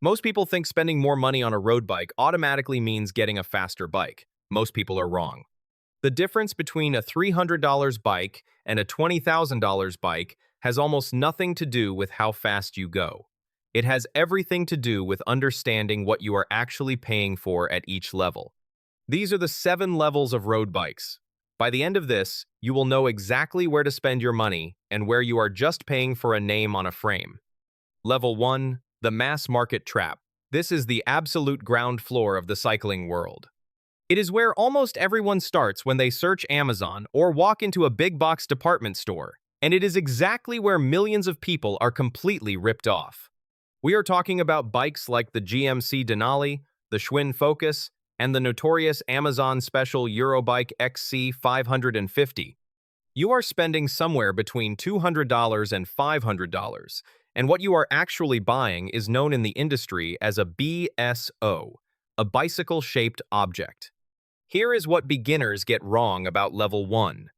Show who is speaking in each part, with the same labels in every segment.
Speaker 1: Most people think spending more money on a road bike automatically means getting a faster bike. Most people are wrong. The difference between a $300 bike and a $20,000 bike has almost nothing to do with how fast you go. It has everything to do with understanding what you are actually paying for at each level. These are the 7 levels of road bikes. By the end of this, you will know exactly where to spend your money and where you are just paying for a name on a frame. Level 1, the mass market trap. This is the absolute ground floor of the cycling world. It is where almost everyone starts when they search Amazon or walk into a big box department store, and it is exactly where millions of people are completely ripped off. We are talking about bikes like the GMC Denali, the Schwinn Focus, and the notorious Amazon Special Eurobike XC 550. You are spending somewhere between $200 and $500, and what you are actually buying is known in the industry as a BSO, a bicycle-shaped object. Here is what beginners get wrong about Level 1.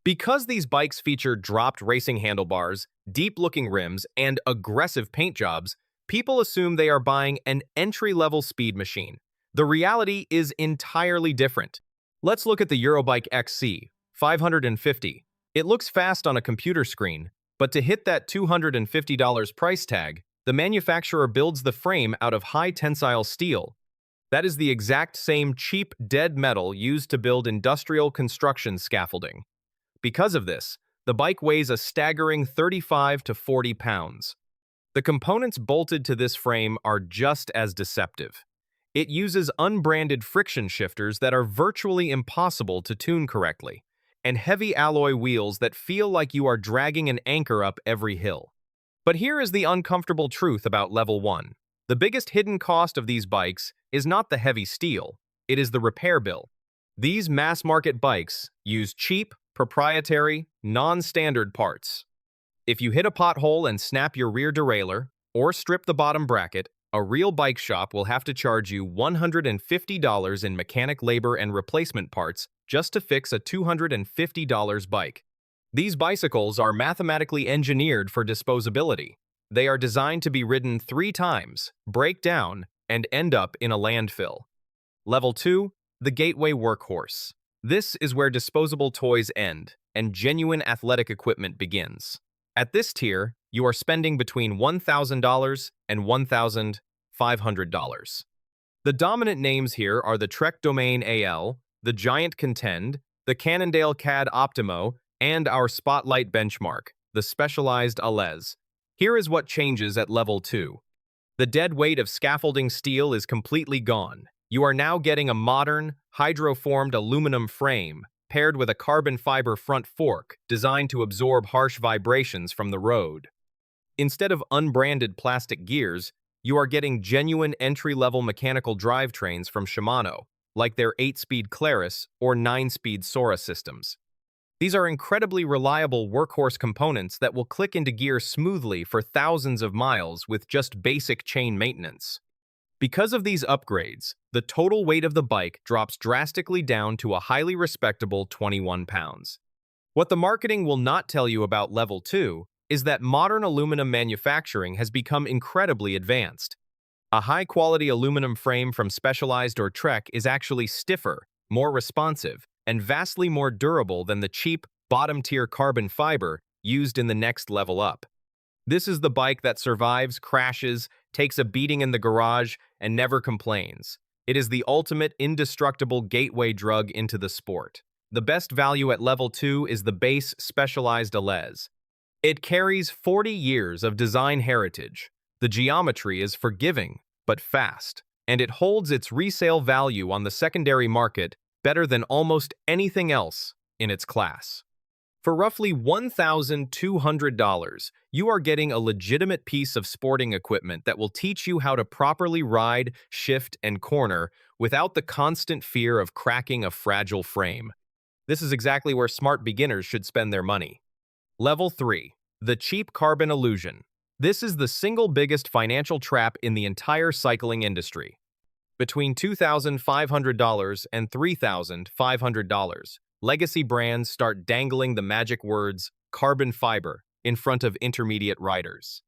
Speaker 1: Because these bikes feature dropped racing handlebars, deep-looking rims, and aggressive paint jobs, people assume they are buying an entry-level speed machine. The reality is entirely different. Let's look at the Eurobike XC 550. It looks fast on a computer screen, but to hit that $250 price tag, the manufacturer builds the frame out of high-tensile steel. That is the exact same cheap dead metal used to build industrial construction scaffolding. Because of this, the bike weighs a staggering 35 to 40 pounds. The components bolted to this frame are just as deceptive. It uses unbranded friction shifters that are virtually impossible to tune correctly, and heavy alloy wheels that feel like you are dragging an anchor up every hill. But here is the uncomfortable truth about Level 1. The biggest hidden cost of these bikes is not the heavy steel, it is the repair bill. These mass-market bikes use cheap, proprietary, non-standard parts. If you hit a pothole and snap your rear derailleur, or strip the bottom bracket, a real bike shop will have to charge you $150 in mechanic labor and replacement parts just to fix a $250 bike. These bicycles are mathematically engineered for disposability. They are designed to be ridden 3 times, break down, and end up in a landfill. Level 2, the gateway workhorse. This is where disposable toys end and genuine athletic equipment begins. At this tier, you are spending between $1,000 and $1,500. The dominant names here are the Trek Domain AL, the Giant Contend, the Cannondale CAD Optimo, and our Spotlight benchmark, the Specialized Allez. Here is what changes at Level 2. The dead weight of scaffolding steel is completely gone. You are now getting a modern, hydroformed aluminum frame paired with a carbon fiber front fork designed to absorb harsh vibrations from the road. Instead of unbranded plastic gears, you are getting genuine entry-level mechanical drivetrains from Shimano, like their 8-speed Claris or 9-speed Sora systems. These are incredibly reliable workhorse components that will click into gear smoothly for thousands of miles with just basic chain maintenance. Because of these upgrades, the total weight of the bike drops drastically down to a highly respectable 21 pounds. What the marketing will not tell you about Level 2 is that modern aluminum manufacturing has become incredibly advanced. A high-quality aluminum frame from Specialized or Trek is actually stiffer, more responsive, and vastly more durable than the cheap, bottom-tier carbon fiber used in the next level up. This is the bike that survives, crashes, takes a beating in the garage, and never complains. It is the ultimate indestructible gateway drug into the sport. The best value at Level 2 is the base Specialized Allez. It carries 40 years of design heritage. The geometry is forgiving, but fast, and it holds its resale value on the secondary market better than almost anything else in its class. For roughly $1,200, you are getting a legitimate piece of sporting equipment that will teach you how to properly ride, shift, and corner without the constant fear of cracking a fragile frame. This is exactly where smart beginners should spend their money. Level 3. The cheap carbon illusion. This is the single biggest financial trap in the entire cycling industry. Between $2,500 and $3,500, legacy brands start dangling the magic words carbon fiber in front of intermediate riders.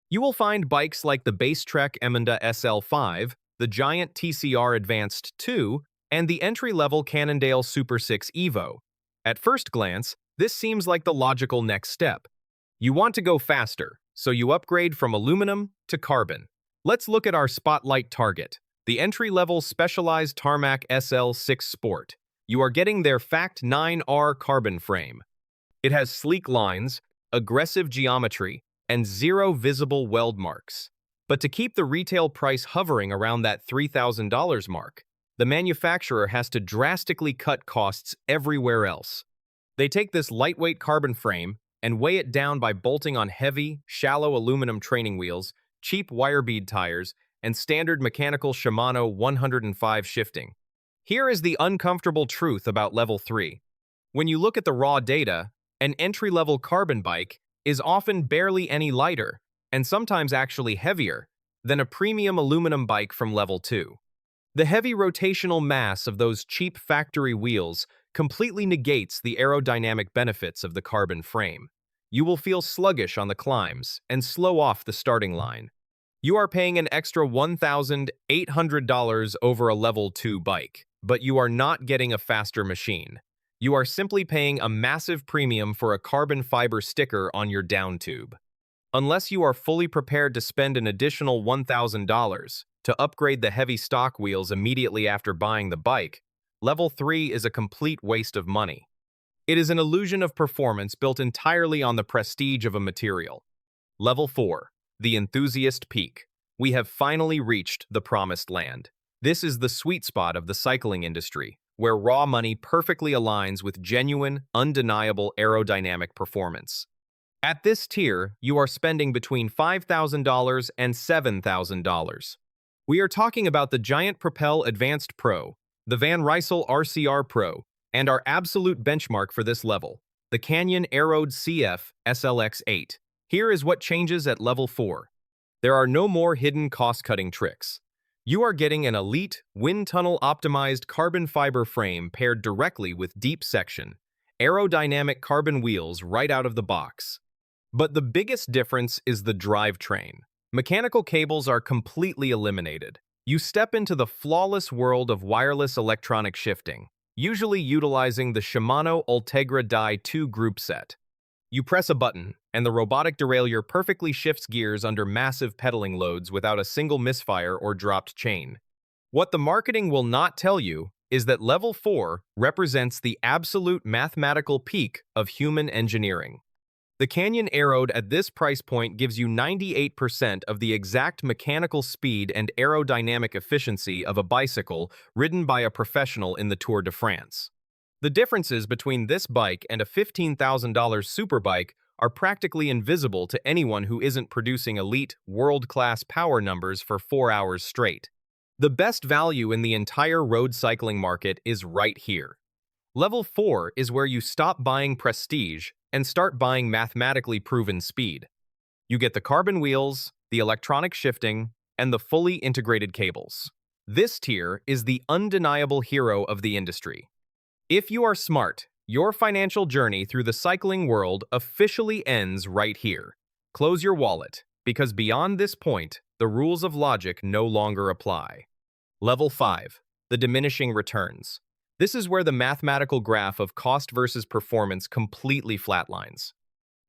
Speaker 1: You will find bikes like the Basetrek Emenda SL5, the Giant TCR Advanced 2, and the entry-level Cannondale Super 6 Evo. At first glance, this seems like the logical next step. You want to go faster, so you upgrade from aluminum to carbon. Let's look at our spotlight target, the entry-level Specialized Tarmac SL6 Sport. You are getting their Fact 9R carbon frame. It has sleek lines, aggressive geometry, and zero visible weld marks. But to keep the retail price hovering around that $3,000 mark, the manufacturer has to drastically cut costs everywhere else. They take this lightweight carbon frame and weigh it down by bolting on heavy, shallow aluminum training wheels, cheap wire bead tires, and standard mechanical Shimano 105 shifting. Here is the uncomfortable truth about Level 3. When you look at the raw data, an entry-level carbon bike is often barely any lighter, and sometimes actually heavier, than a premium aluminum bike from Level 2. The heavy rotational mass of those cheap factory wheels completely negates the aerodynamic benefits of the carbon frame. You will feel sluggish on the climbs and slow off the starting line. You are paying an extra $1,800 over a Level 2 bike, but you are not getting a faster machine. You are simply paying a massive premium for a carbon fiber sticker on your down tube. Unless you are fully prepared to spend an additional $1,000 to upgrade the heavy stock wheels immediately after buying the bike, Level 3 is a complete waste of money. It is an illusion of performance built entirely on the prestige of a material. Level 4, the enthusiast peak. We have finally reached the promised land. This is the sweet spot of the cycling industry, where raw money perfectly aligns with genuine, undeniable aerodynamic performance. At this tier, you are spending between $5,000 and $7,000. We are talking about the Giant Propel Advanced Pro, the Van Rysel RCR Pro, and our absolute benchmark for this level, the Canyon Aeroad CF SLX8. Here is what changes at Level 4. There are no more hidden cost-cutting tricks. You are getting an elite, wind tunnel-optimized carbon fiber frame paired directly with deep section, aerodynamic carbon wheels right out of the box. But the biggest difference is the drivetrain. Mechanical cables are completely eliminated. You step into the flawless world of wireless electronic shifting, usually utilizing the Shimano Ultegra Die 2 group set. You press a button, and the robotic derailleur perfectly shifts gears under massive pedaling loads without a single misfire or dropped chain. What the marketing will not tell you is that Level 4 represents the absolute mathematical peak of human engineering. The Canyon Aeroad at this price point gives you 98% of the exact mechanical speed and aerodynamic efficiency of a bicycle ridden by a professional in the Tour de France. The differences between this bike and a $15,000 superbike are practically invisible to anyone who isn't producing elite, world-class power numbers for 4 hours straight. The best value in the entire road cycling market is right here. Level 4 is where you stop buying prestige and start buying mathematically proven speed. You get the carbon wheels, the electronic shifting, and the fully integrated cables. This tier is the undeniable hero of the industry. If you are smart, your financial journey through the cycling world officially ends right here. Close your wallet, because beyond this point, the rules of logic no longer apply. Level 5, the diminishing returns. This is where the mathematical graph of cost versus performance completely flatlines.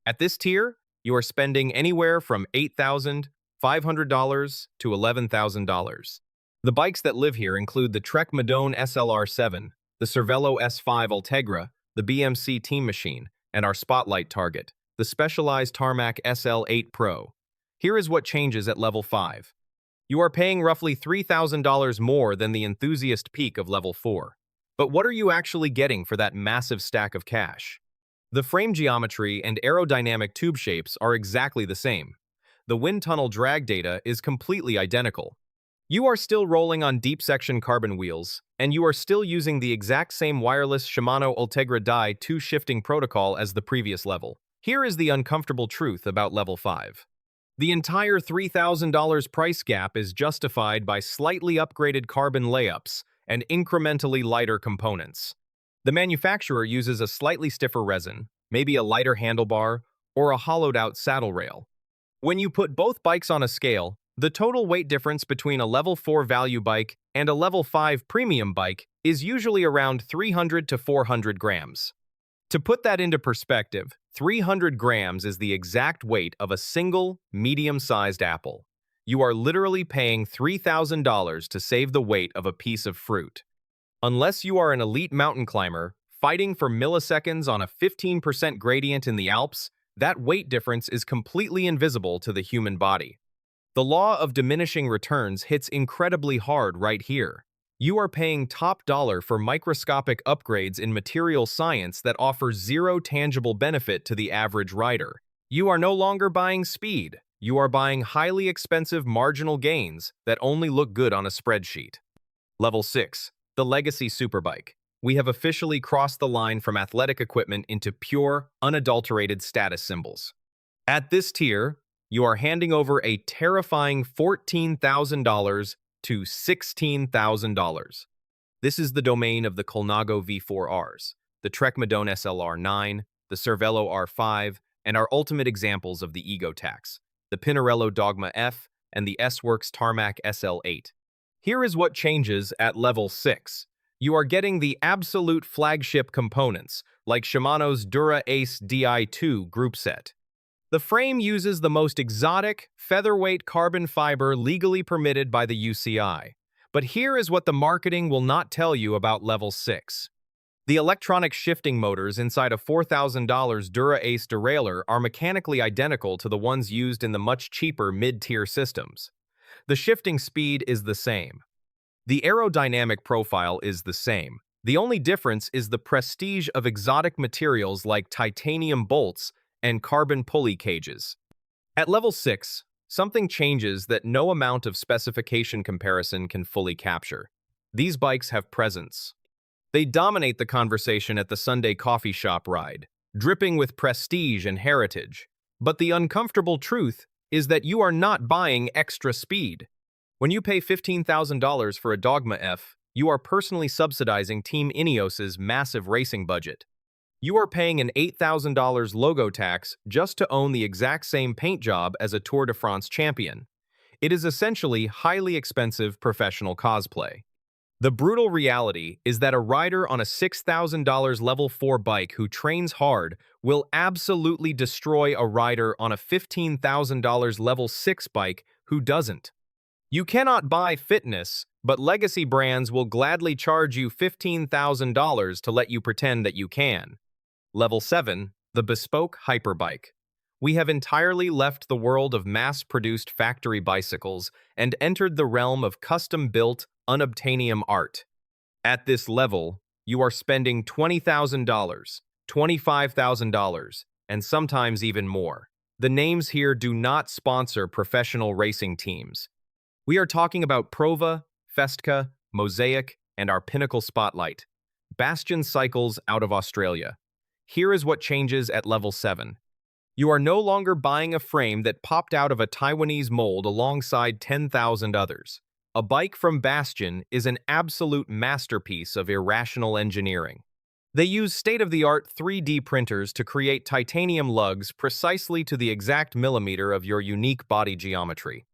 Speaker 1: At this tier, you are spending anywhere from $8,500 to $11,000. The bikes that live here include the Trek Madone SLR7, the Cervelo S5 Ultegra, the BMC Team Machine, and our spotlight target, the Specialized Tarmac SL8 Pro. Here is what changes at Level 5. You are paying roughly $3,000 more than the enthusiast peak of Level 4. But what are you actually getting for that massive stack of cash? The frame geometry and aerodynamic tube shapes are exactly the same. The wind tunnel drag data is completely identical. You are still rolling on deep section carbon wheels, and you are still using the exact same wireless Shimano Ultegra Die 2 shifting protocol as the previous level. Here is the uncomfortable truth about Level 5. The entire $3,000 price gap is justified by slightly upgraded carbon layups and incrementally lighter components. The manufacturer uses a slightly stiffer resin, maybe a lighter handlebar, or a hollowed-out saddle rail. When you put both bikes on a scale, the total weight difference between a level 4 value bike and a level 5 premium bike is usually around 300 to 400 grams. To put that into perspective, 300 grams is the exact weight of a single, medium-sized apple. You are literally paying $3,000 to save the weight of a piece of fruit. Unless you are an elite mountain climber, fighting for milliseconds on a 15% gradient in the Alps, that weight difference is completely invisible to the human body. The law of diminishing returns hits incredibly hard right here. You are paying top dollar for microscopic upgrades in material science that offer zero tangible benefit to the average rider. You are no longer buying speed. You are buying highly expensive marginal gains that only look good on a spreadsheet. Level 6. The Legacy Superbike. We have officially crossed the line from athletic equipment into pure, unadulterated status symbols. At this tier, you are handing over a terrifying $14,000 to $16,000. This is the domain of the Colnago V4Rs, the Trekmadone SLR9, the Cervelo R5, and our ultimate examples of the ego tax, the Pinarello Dogma F and the S-Works Tarmac SL8. Here is what changes at level 6. You are getting the absolute flagship components, like Shimano's Dura Ace Di2 group set. The frame uses the most exotic, featherweight carbon fiber legally permitted by the UCI. But here is what the marketing will not tell you about level 6. The electronic shifting motors inside a $4,000 Dura Ace derailleur are mechanically identical to the ones used in the much cheaper mid-tier systems. The shifting speed is the same. The aerodynamic profile is the same. The only difference is the prestige of exotic materials like titanium bolts and carbon pulley cages. At level 6, something changes that no amount of specification comparison can fully capture. These bikes have presence. They dominate the conversation at the Sunday coffee shop ride, dripping with prestige and heritage. But the uncomfortable truth is that you are not buying extra speed. When you pay $15,000 for a Dogma F, you are personally subsidizing Team Ineos's massive racing budget. You are paying an $8,000 logo tax just to own the exact same paint job as a Tour de France champion. It is essentially highly expensive professional cosplay. The brutal reality is that a rider on a $6,000 level 4 bike who trains hard will absolutely destroy a rider on a $15,000 level 6 bike who doesn't. You cannot buy fitness, but legacy brands will gladly charge you $15,000 to let you pretend that you can. Level 7. The Bespoke Hyperbike. We have entirely left the world of mass-produced factory bicycles and entered the realm of custom-built, unobtainium art. At this level, you are spending $20,000, $25,000, and sometimes even more. The names here do not sponsor professional racing teams. We are talking about Prova, Festka, Mosaic, and our pinnacle spotlight, Bastion Cycles out of Australia. Here is what changes at level 7. You are no longer buying a frame that popped out of a Taiwanese mold alongside 10,000 others. A bike from Bastion is an absolute masterpiece of irrational engineering. They use state-of-the-art 3D printers to create titanium lugs precisely to the exact millimeter of your unique body geometry.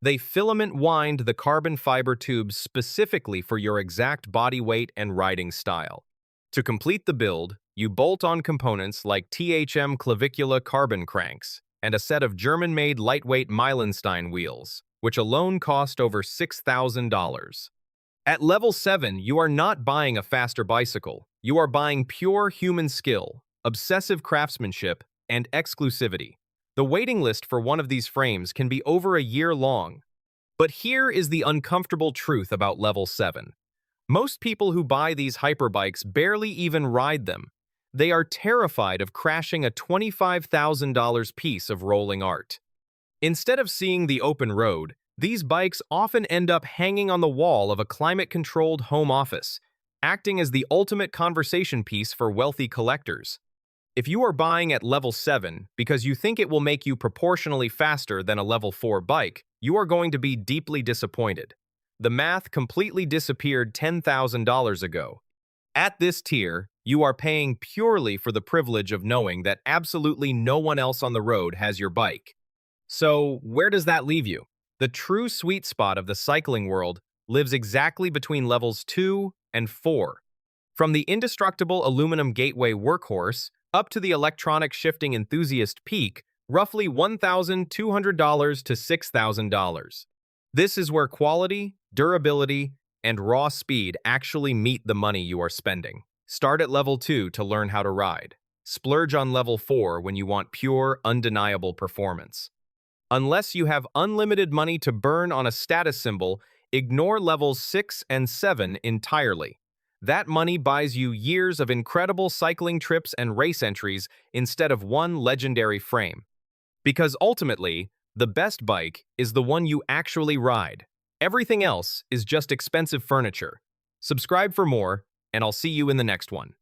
Speaker 1: They filament-wind the carbon fiber tubes specifically for your exact body weight and riding style. To complete the build, you bolt on components like THM clavicula carbon cranks and a set of German-made lightweight Meilenstein wheels, which alone cost over $6,000. At level 7, you are not buying a faster bicycle. You are buying pure human skill, obsessive craftsmanship, and exclusivity. The waiting list for one of these frames can be over a year long. But here is the uncomfortable truth about level 7. Most people who buy these hyperbikes barely even ride them. They are terrified of crashing a $25,000 piece of rolling art. Instead of seeing the open road, these bikes often end up hanging on the wall of a climate-controlled home office, acting as the ultimate conversation piece for wealthy collectors. If you are buying at level 7 because you think it will make you proportionally faster than a level 4 bike, you are going to be deeply disappointed. The math completely disappeared $10,000 ago. At this tier, you are paying purely for the privilege of knowing that absolutely no one else on the road has your bike. So, where does that leave you? The true sweet spot of the cycling world lives exactly between levels 2 and 4. From the indestructible aluminum gateway workhorse up to the electronic shifting enthusiast peak, roughly $1,200 to $6,000. This is where quality, durability, and raw speed actually meet the money you are spending. Start at level 2 to learn how to ride. Splurge on level 4 when you want pure, undeniable performance. Unless you have unlimited money to burn on a status symbol, ignore levels 6 and 7 entirely. That money buys you years of incredible cycling trips and race entries instead of one legendary frame. Because ultimately, the best bike is the one you actually ride. Everything else is just expensive furniture. Subscribe for more, and I'll see you in the next one.